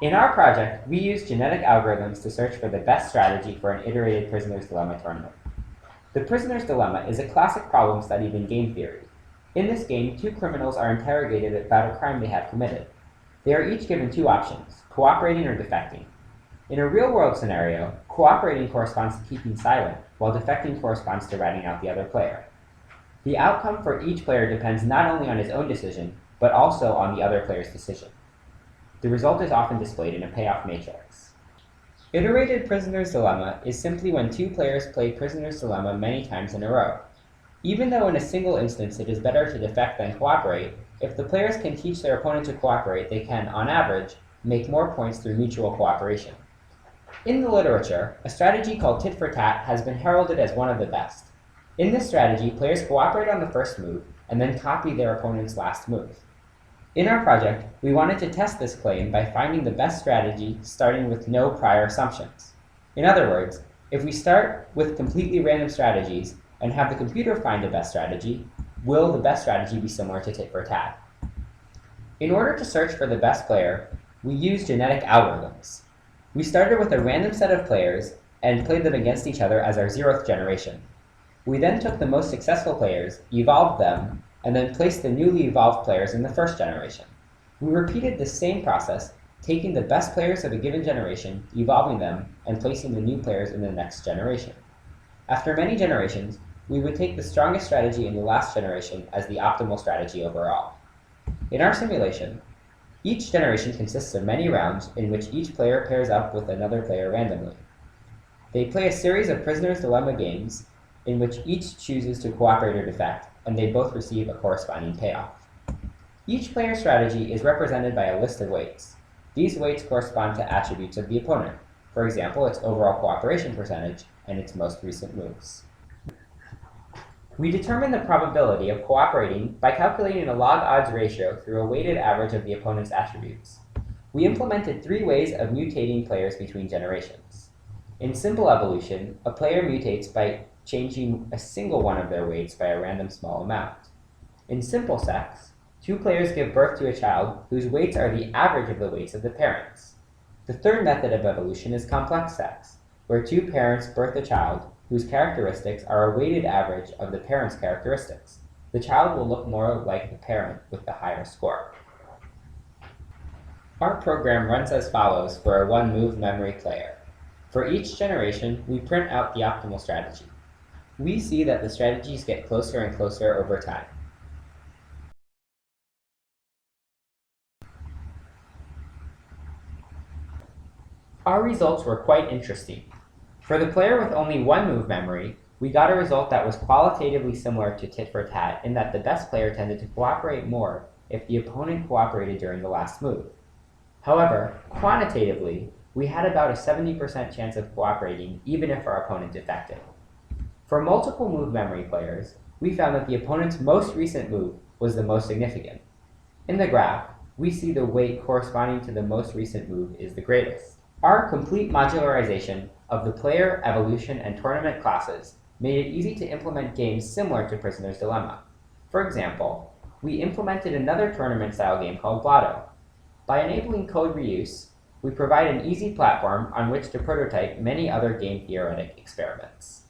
In our project, we used genetic algorithms to search for the best strategy for an iterated prisoner's dilemma tournament. The prisoner's dilemma is a classic problem studied in game theory. In this game, two criminals are interrogated about a crime they have committed. They are each given two options, cooperating or defecting. In a real-world scenario, cooperating corresponds to keeping silent, while defecting corresponds to ratting out the other player. The outcome for each player depends not only on his own decision, but also on the other player's decision. The result is often displayed in a payoff matrix. Iterated prisoner's dilemma is simply when two players play prisoner's dilemma many times in a row. Even though in a single instance it is better to defect than cooperate, if the players can teach their opponent to cooperate, they can, on average, make more points through mutual cooperation. In the literature, a strategy called tit for tat has been heralded as one of the best. In this strategy, players cooperate on the first move and then copy their opponent's last move. In our project, we wanted to test this claim by finding the best strategy starting with no prior assumptions. In other words, if we start with completely random strategies and have the computer find the best strategy, will the best strategy be similar to tit for tat? In order to search for the best player, we used genetic algorithms. We started with a random set of players and played them against each other as our 0th generation. We then took the most successful players, evolved them, and then placed the newly evolved players in the 1st generation. We repeated the same process, taking the best players of a given generation, evolving them, and placing the new players in the next generation. After many generations, we would take the strongest strategy in the last generation as the optimal strategy overall. In our simulation, each generation consists of many rounds in which each player pairs up with another player randomly. They play a series of prisoner's dilemma games in which each chooses to cooperate or defect, and they both receive a corresponding payoff. Each player's strategy is represented by a list of weights. These weights correspond to attributes of the opponent, for example, its overall cooperation percentage and its most recent moves. We determine the probability of cooperating by calculating a log-odds ratio through a weighted average of the opponent's attributes. We implemented 3 ways of mutating players between generations. In simple evolution, a player mutates by changing a single one of their weights by a random small amount. In simple sex, 2 players give birth to a child whose weights are the average of the weights of the parents. The third method of evolution is complex sex, where 2 parents birth a child whose characteristics are a weighted average of the parent's characteristics. The child will look more like the parent with the higher score. Our program runs as follows for a one-move memory player. For each generation, we print out the optimal strategy. We see that the strategies get closer and closer over time. Our results were quite interesting. For the player with only one move memory, we got a result that was qualitatively similar to tit for tat in that the best player tended to cooperate more if the opponent cooperated during the last move. However, quantitatively, we had about a 70% chance of cooperating even if our opponent defected. For multiple move memory players, we found that the opponent's most recent move was the most significant. In the graph, we see the weight corresponding to the most recent move is the greatest. Our complete modularization of the player, evolution, and tournament classes made it easy to implement games similar to Prisoner's Dilemma. For example, we implemented another tournament-style game called Blotto. By enabling code reuse, we provide an easy platform on which to prototype many other game theoretic experiments.